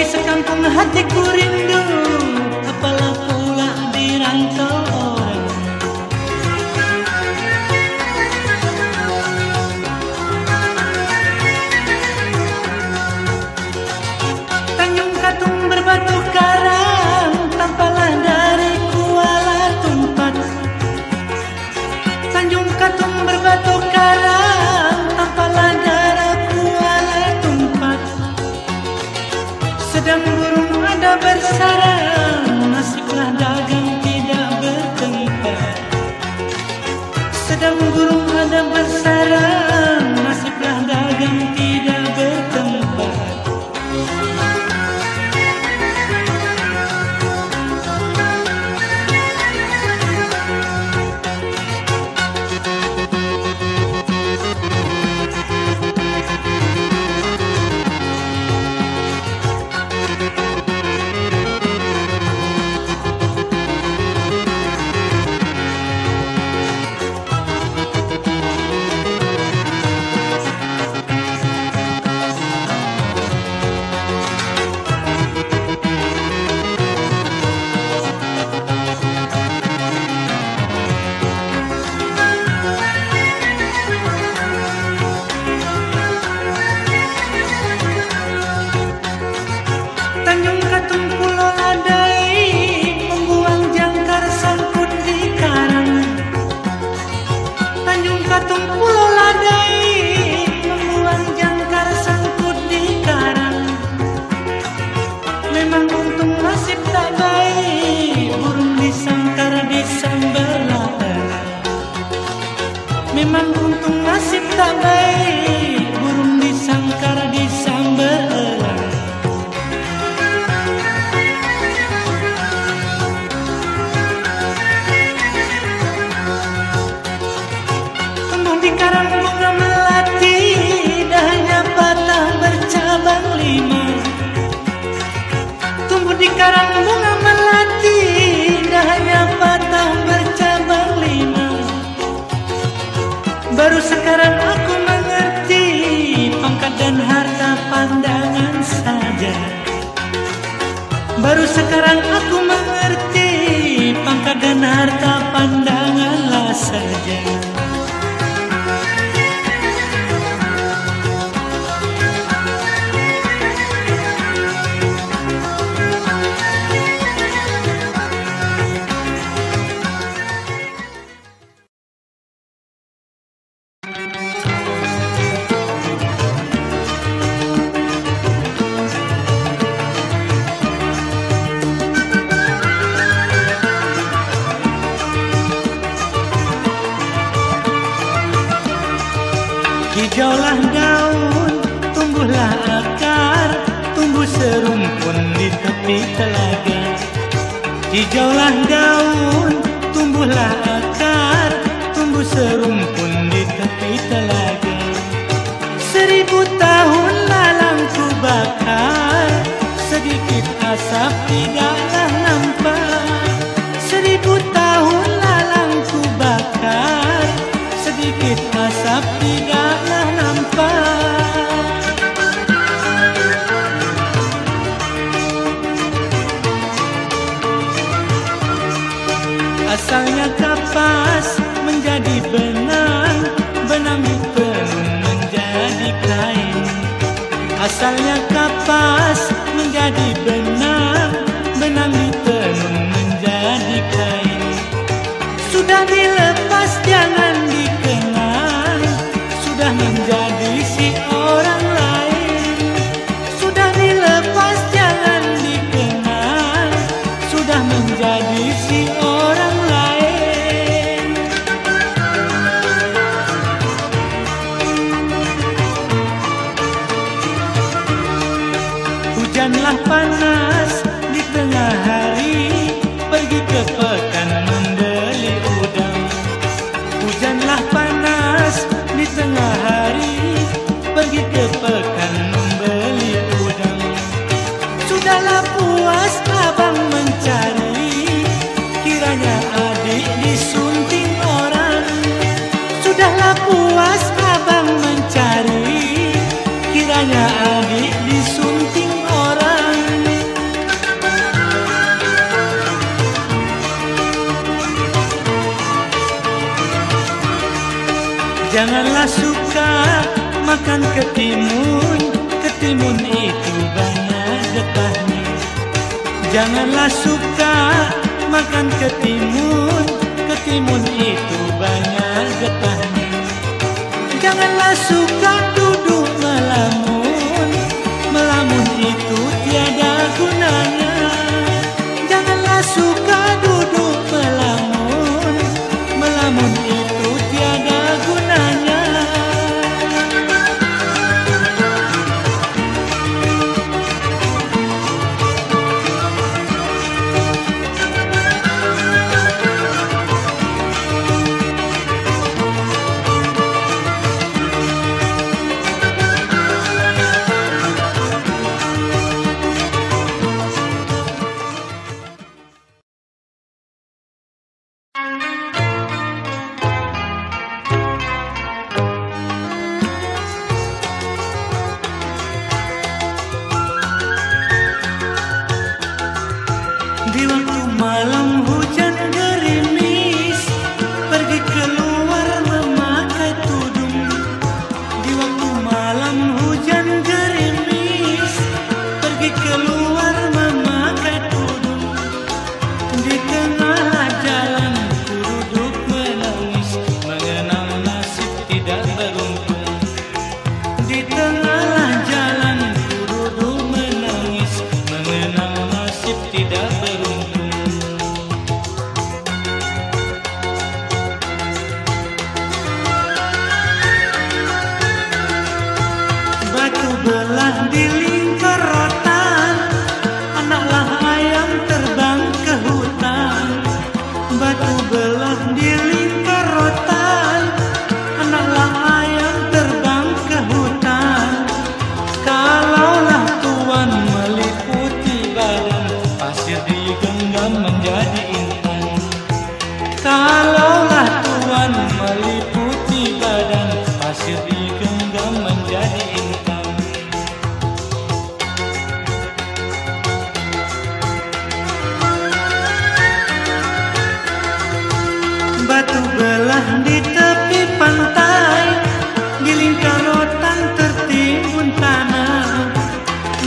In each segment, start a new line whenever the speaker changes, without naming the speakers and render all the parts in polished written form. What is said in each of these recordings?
sekampung hatiku rindu, apalah pula di rantau orang. Tanjung Katung berbatu karang, tampalah dari Kuala Tumpat. Tanjung Katung berbatu karang, tampalah dari Kuala Tumpat. Sedang burung ada bersarang, nasiblah dagang tidak bertempat. Sedang burung ada bersarang, nasiblah dagang tidak bertempat. Tanjung Katung Pulau Ladai membuang jangkar sangkut di karang. Tanjung Katung Pulau Ladai membuang jangkar sangkut di karang. Memang untung nasib tak baik, burung disangkar disambar lalat. Memang untung nasib tak baik, burung disangkar disambar lalat. Di karang bunga melati, dahannya patah bercabang lima. Tumbuh di karang bunga melati, dahannya patah bercabang lima. Baru sekarang aku mengerti, pangkat dan harta pandangan saja. Baru sekarang aku mengerti, pangkat dan harta pandanganlah saja. Hijaulah daun, tumbuhlah akar, tumbuh serumpun di tepi telaga. Hijaulah daun, tumbuhlah akar, tumbuh serumpun di tepi telaga. 1000 tahun lalang ku bakar, sedikit asap tidaklah nampak. 1000 tahun lalang ku bakar, sedikit asap tidaklah nampak. Asalnya kapas menjadi benang, benang ditenun menjadi kain. Asalnya kapas menjadi benang, benang ditenun menjadi kain. Sudah dilepas jangan dikenang, sudah menjadi si orang lain. Sudah dilepas jangan dikenang, sudah menjadi si orang lain. Janganlah suka makan ketimun, ketimun itu banyak getahnya. Janganlah suka makan ketimun, ketimun itu banyak getahnya. Janganlah suka duduk melamun, melamun itu tiada gunanya. Janganlah suka duduk melamun, melamun itu tiada gunanya. Di waktu malam hujan gerimis, pergi keluar memakai tudung. Di waktu malam hujan gerimis, pergi keluar memakai tudung. Di tengah jalan ku duduk menangis, mengenang nasib tidak beruntung. Di tengah jalan ku duduk menangis, mengenang nasib tidak beruntung. Batu belah di lingkar rotan, anaklah ayam terbang ke hutan. Batu belah di lingkar rotan, anaklah ayam terbang ke hutan. Kalaulah tuan meliputi badan, pasir digenggam menjadi intan. Kalaulah tuan meliputi badan, pasir digenggam menjadi intan. Batu belah di tepi pantai, di lingkar rotan tertimbun tanah.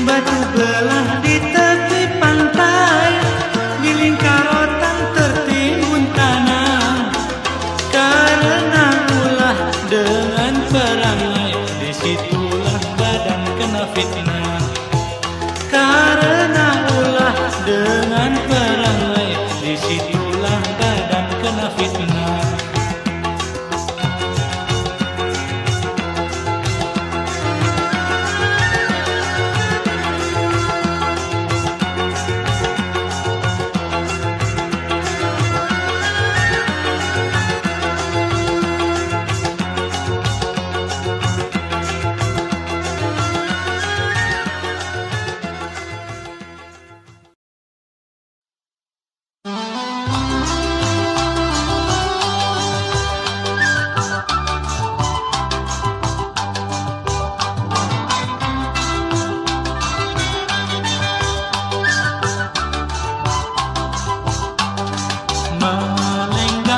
Batu belah di tepi pantai, di lingkar rotan tertimbun tanah. Karena ulah dengan perangai, disitulah badan kena fitnah. Karena ulah dengan perangai, disitulah badan kena fitnah.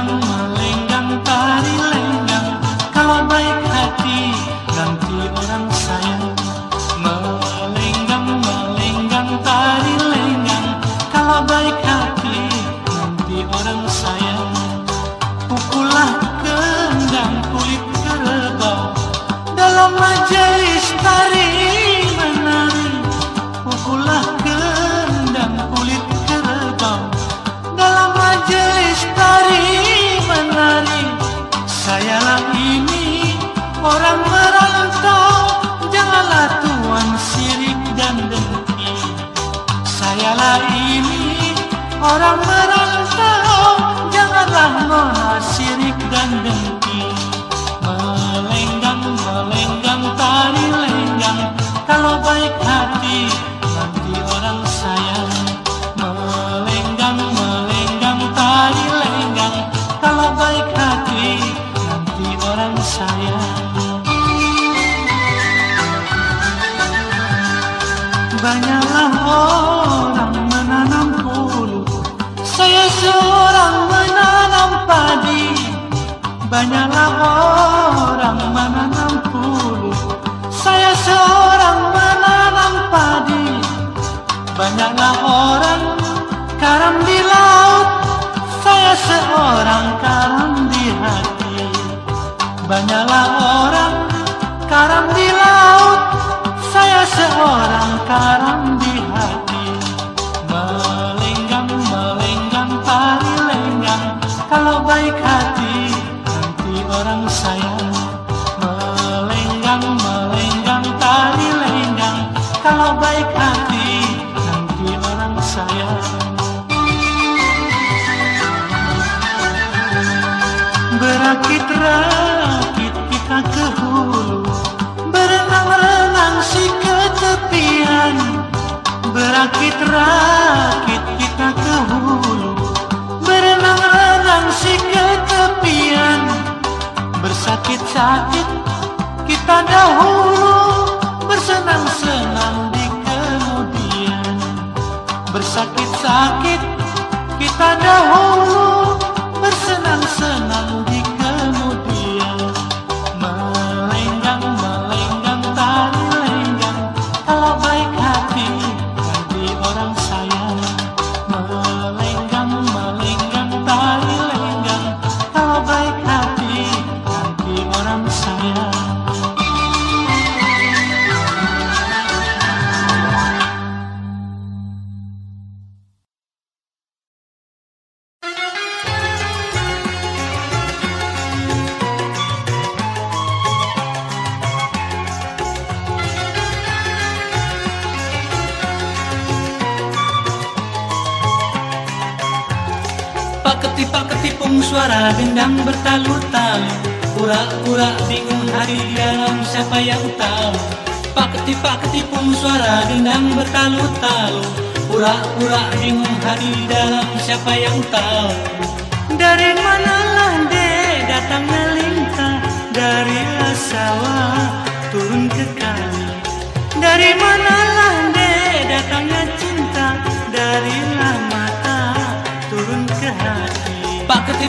Melenggang tari lenggang, kalau baik hati nanti orang sayang. Melenggang tari lenggang, kalau baik hati nanti orang sayang. Pukullah kendang kulit kerbau, dalam majelis tari menari. Pukullah kendang kulit kerbau, dalam majelis tari menari. Sayalah ini orang merantau, janganlah tuan sirik dan dengki. Sayalah ini orang merantau, janganlah nona sirik dan dengki. Melenggang tari lenggang, kalau baik hati nanti orang sayang. Melenggang tari lenggang, kalau baik hati nanti orang sayang. Banyaklah orang menanam hulu, saya seorang menanam padi. Banyaklah orang menanam hulu, saya seorang menanam padi. Banyaklah orang karam di laut, saya seorang karam di hati. Banyaklah orang karam di laut, saya seorang karam di hati. Melenggang, melenggang, tali lenggang, kalau baik hati nanti orang sayang. Melenggang, melenggang, tali lenggang, kalau baik hati nanti orang sayang. Berakit-rakit kita ke hulu, berenang-renang si ke tepian. Berakit-rakit kita ke hulu, berenang-renang si ke tepian. Bersakit-sakit kita dahulu, bersenang-senang di kemudian. Bersakit-sakit kita dahulu, bersenang-senang di kemudian. Melenggang, melenggang, tali lenggang, kalau baik hati nanti orang sayang. Melenggang, melenggang, tali lenggang, kalau baik hati nanti orang sayang. Ketipung suara gendang bertalu-talu, pura-pura bingung hati di dalam siapa yang tahu. Pak ketipung suara gendang bertalu-talu, pura-pura bingung hati di dalam siapa yang tahu. Dari manalah dek datangnya lintah, dari sawah turun ke kali. Dari manalah dek datangnya cinta, dari mata turun ke hati.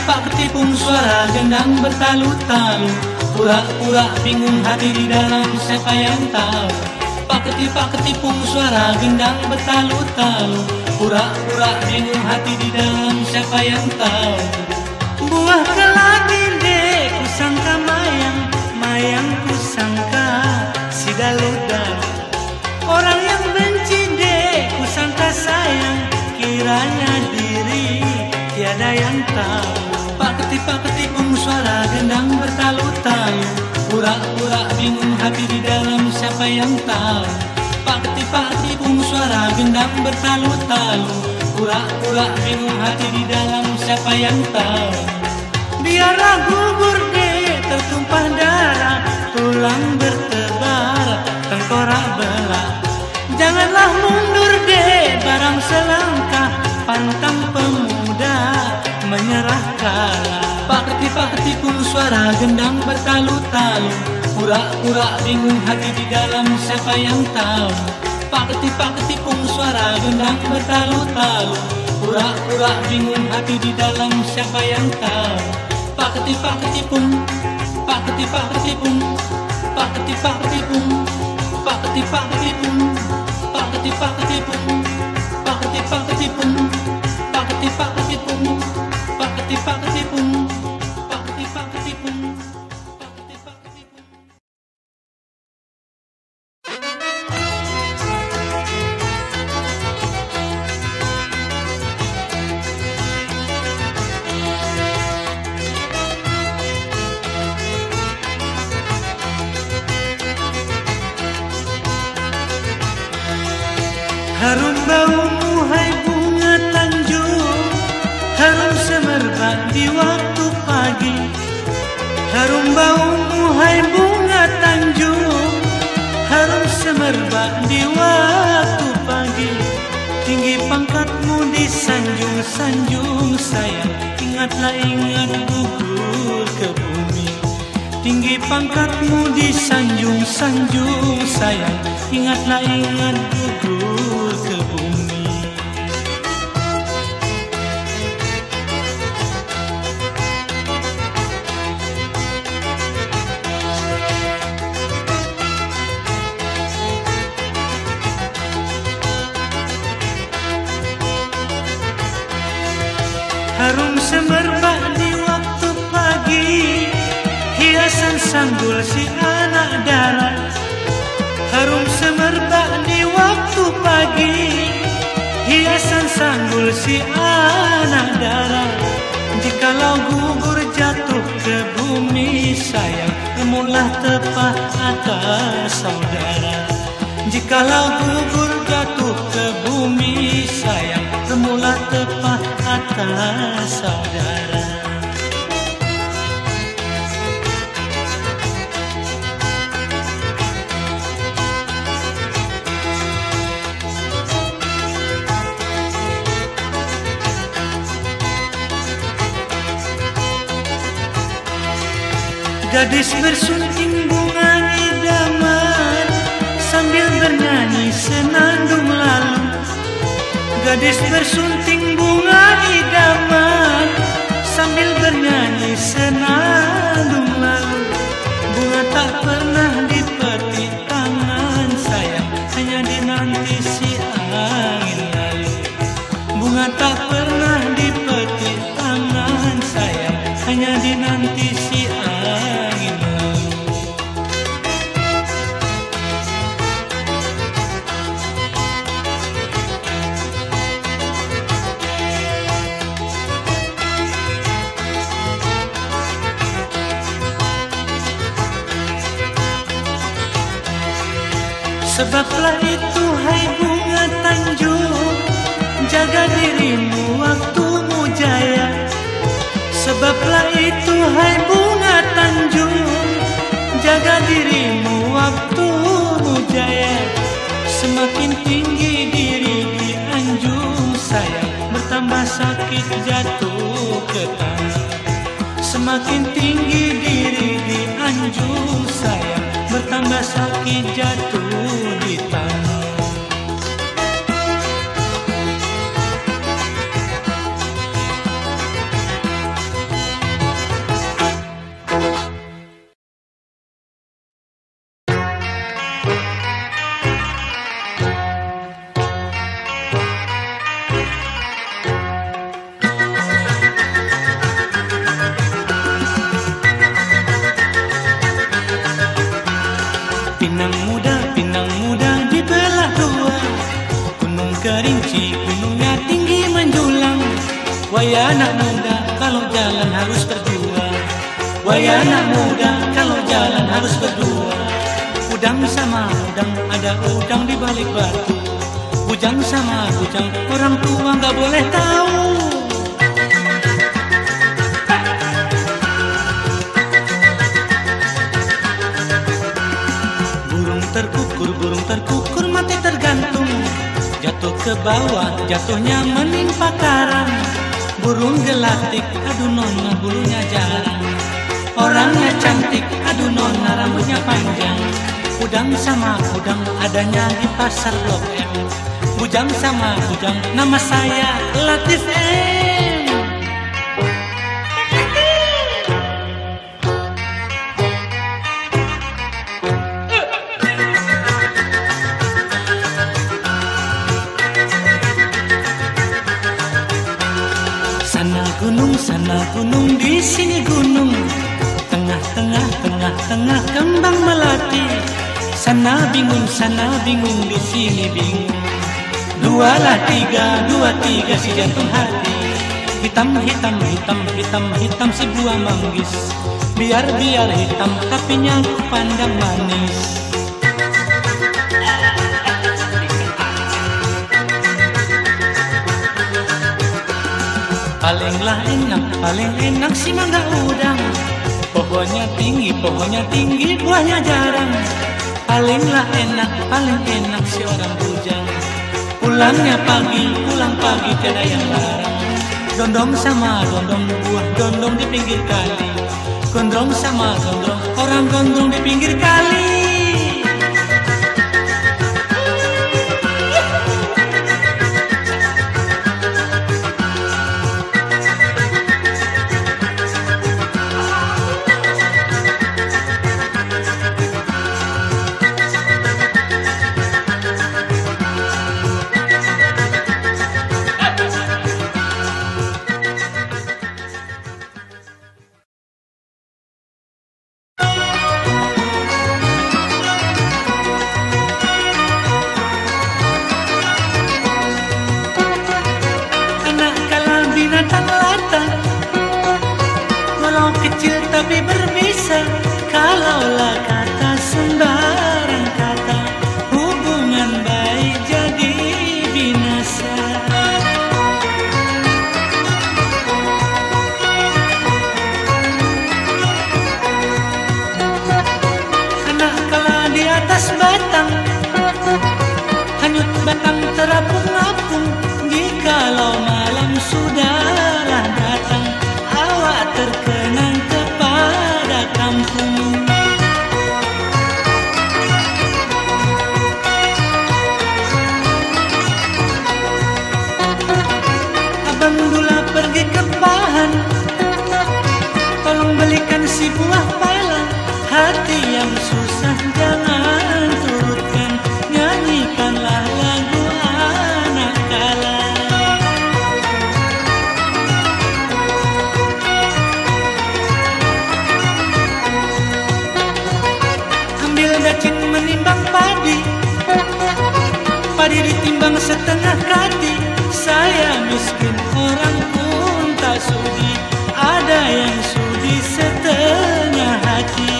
Pak ketipung suara gendang bertalu-talu, pura-pura bingung hati di dalam siapa yang tahu. Pak ketipung suara gendang bertalu-talu, pura-pura bingung hati di dalam siapa yang tahu. Buah keladi dek kusangka mayang, mayang kusangka si dalu-dalu. Orang yang benci dek kusangka sayang, kiranya diri tiada yang tahu. Pak ketipung suara gendang bertalu-talu, pura-pura bingung hati di dalam siapa yang tahu. Pak ketipung suara gendang bertalu-talu, pura-pura bingung hati di dalam siapa yang tahu. Biarlah gugur dek tertumpah darah, tulang bertebar tengkorak belah. Janganlah mundur dek barang selangkah, pantang pemuda menyerah kalah. Pak ketipung suara gendang bertalu-talu, pura-pura bingung hati di dalam siapa yang tahu. Pak ketipung suara gendang bertalu-talu, pura-pura bingung hati di dalam siapa yang tahu. Pak ketipung, pak ketipung, pak ketipung, pak ketipung, pak ketipung, pak ketipung, pak ketipung, pak ketipung. Harum baumu hai bunga Tanjung, harum semerbak di waktu pagi. Harum baumu hai bunga Tanjung, harum semerbak di waktu pagi. Tinggi pangkatmu di sanjung-sanjung sayang, ingatlah ingat gugur ke bumi. Tinggi pangkatmu di sanjung-sanjung sayang, ingatlah ingat gugur ke bumi. Harum semerbak di waktu pagi, hiasan sanggul si anak dara. Harum semerbak di waktu pagi, hiasan sanggul si anak dara. Jikalau gugur jatuh ke bumi sayang, remulah tepat atas saudara. Jikalau gugur jatuh ke bumi sayang, remulah tepat atas saudara. Gadis bersunting bunga idaman sambil bernyanyi senandung lalu. Gadis bersunting bunga idaman sambil bernyanyi senandung lalu. Bunga tak pernah dipetik tangan sayang, hanya dinanti si angin lalu. Bunga tak pernah dipetik tangan sayang, hanya dinanti si angin lalu. Sebablah itu hai bunga Tanjung, jaga dirimu waktumu jaya. Sebablah itu hai bunga Tanjung, jaga dirimu waktumu jaya. Semakin tinggi diri di anjung sayang, bertambah sakit jatuh ke tanah. Semakin tinggi diri di anjung sayang, bertambah sakit jatuh di tanah. Pinang muda dibelah dua, gunung kerinci, gunungnya tinggi menjulang. Wahai anak muda, kalau jalan harus berdua. Wahai anak muda, kalau jalan harus berdua. Udang sama udang, ada udang di balik batu. Bujang sama bujang, orang tua nggak boleh tahu. Burung terkukur mati tergantung, jatuh ke bawah, jatuhnya menimpa karang. Burung gelatik, aduh nona bulunya jarang. Orangnya cantik, aduh nona rambutnya panjang. Udang sama udang, adanya di pasar Blok M. Bujang sama bujang, nama saya Latif M. Sana gunung, di sini gunung. Tengah kembang melati. Sana bingung, di sini bingung. Dua tiga si jantung hati. Hitam si buah manggis. Biar hitam, tapi yang ku pandang manis. Paling enak si mangga udang. Pohonnya tinggi, buahnya jarang. Paling enak si orang bujang. Pulang pagi tiada yang larang. Dondong sama dondong, buah dondong di pinggir kali. Gondrong sama gondrong, orang gondrong di pinggir kali. padi ditimbang setengah kati. Saya miskin orang pun tak sudi, ada yang sudi setengah hati.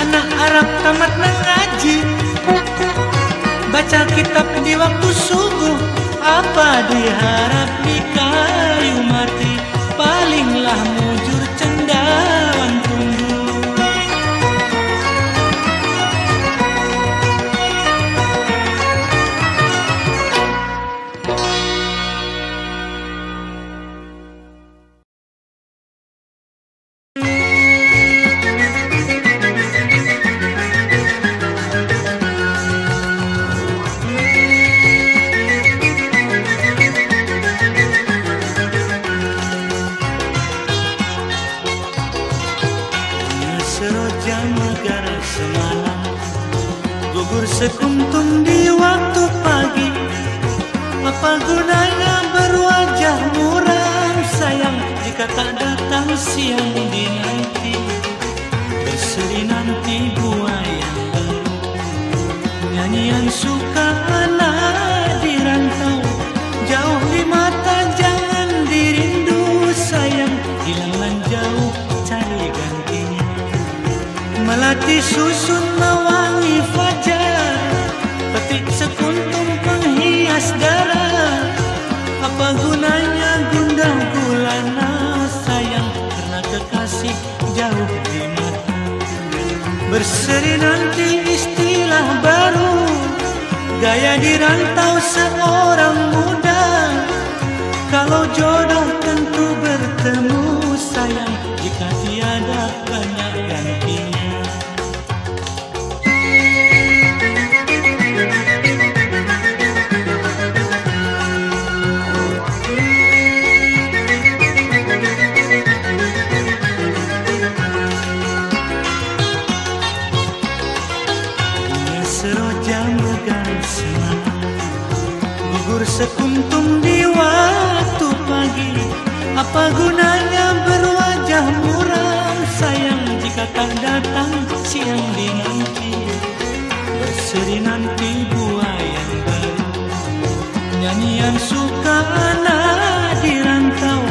Anak Arab tamat mengaji, baca kitab di waktu subuh, apa diharap di kayu mati, palinglah mujur cendawan tunggu. Seroja megar semalam, gugur sekuntum di waktu pagi. Apa gunanya berwajah muram sayang jika tak datang siang dinanti. Berseri nanti buaya baru, nyanyian suka anak di rantau. Jauh di mata jangan dirindu sayang, hilanglah jauh cari gantinya. Melati susun mewangi fajar, petik sekuntum penghias darah. Apa gunanya gundah gulana sayang, karena kekasih jauh di mata. Berseri nanti istilah baru, gaya dirantau seorang muda. Kalau jodoh tentu bertemu sayang, jika tiada banyak gantinya. Seroja megar semalam, gugur sekuntum di waktu pagi. Apa gunanya berwajah muram sayang, jika tak datang siang dinanti. Berseri nanti buaya baru, nyanyian suka anak di rantau.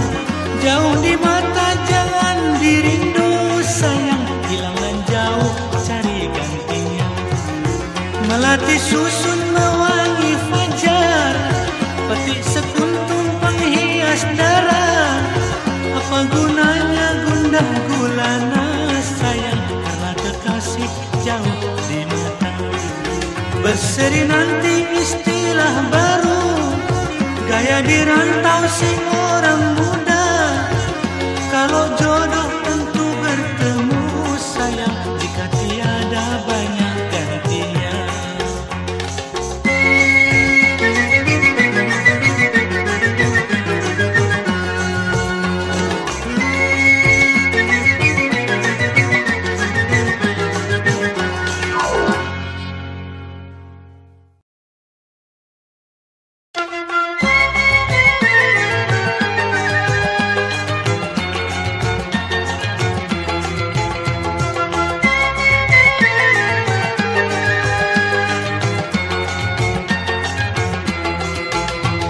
Jauh di mata jangan dirindu sayang, hilanglah jauh cari gantinya. Melati susun mewangi fajar, petik sekuntum penghias darah. Apa gunanya gundah gulana sayang, karena kekasih jauh di mata. Berseri nanti istilah baru, gaya dirantau si orang muda. Kalau jodoh tentu bertemu sayang, jika tiada banyak gantinya.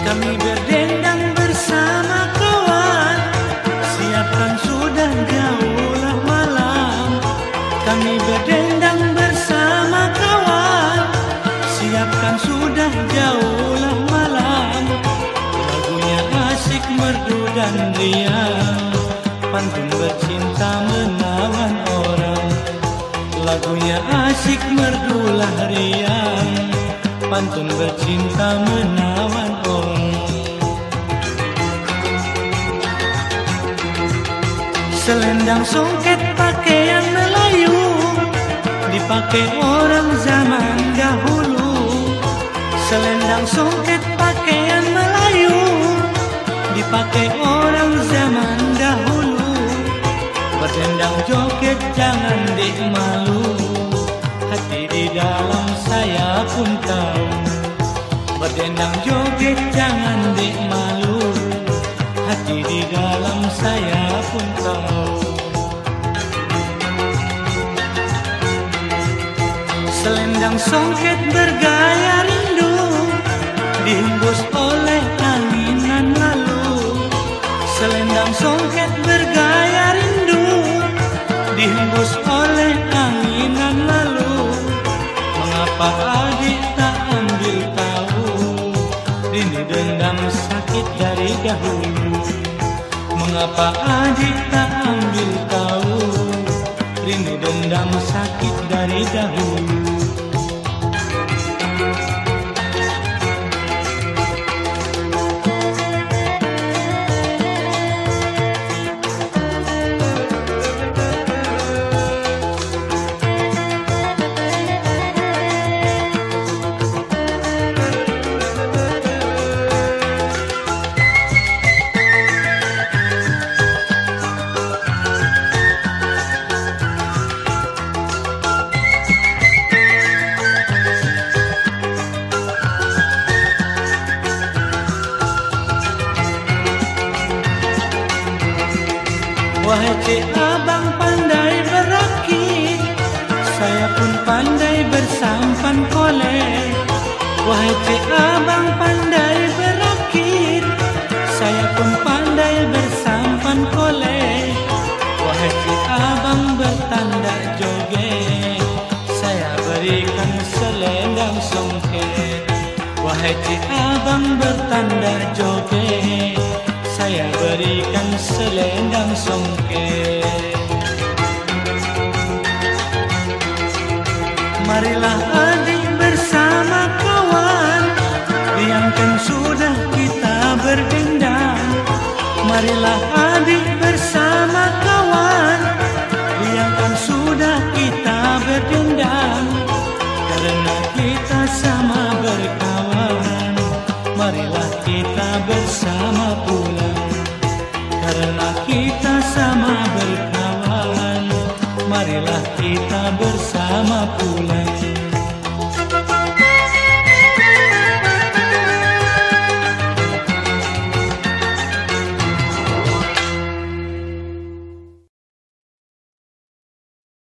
Kami berdendang bersama kawan, siapkan sudah jauhlah malam. Kami berdendang bersama kawan, siapkan sudah jauhlah malam. Lagunya asik merdu dan riang, pantun bercinta menawan orang. Lagunya asik merdulah riang, pantun bercinta menawan orang. Selendang songket pakaian Melayu, dipakai orang zaman dahulu. Selendang songket pakaian Melayu, dipakai orang zaman dahulu. Berdendang joget jangan dek malu, hati di dalam saya pun tahu. Berdendang joget jangan dek malu, hati Pasti di dalam saya pun tahu. Selendang songket bergaya rindu dihembus oleh anginan lalu. Selendang songket bergaya rindu dihembus oleh anginan lalu. Mengapa adik tak ambil tahu rindu dendam sakit dari dahulu? Mengapa adik tak ambil tahu rindu dendam sakit dari dahulu? Wahai cik abang pandai berakit, saya pun pandai bersampan kolej. Wahai cik abang pandai berakit, saya pun pandai bersampan kolej. Wahai cik abang bertanda joget, saya berikan selendang songket. Wahai cik abang bertanda joget, saya berikan selendang songket. Marilah adik bersama kawan, biarkan sudah kita berdendam. Marilah adik bersama kawan, biarkan sudah kita berdendam. Karena kita sama berkawan, marilah kita bersama pulang. Karena kita sama berkawan, marilah kita bersama pulang.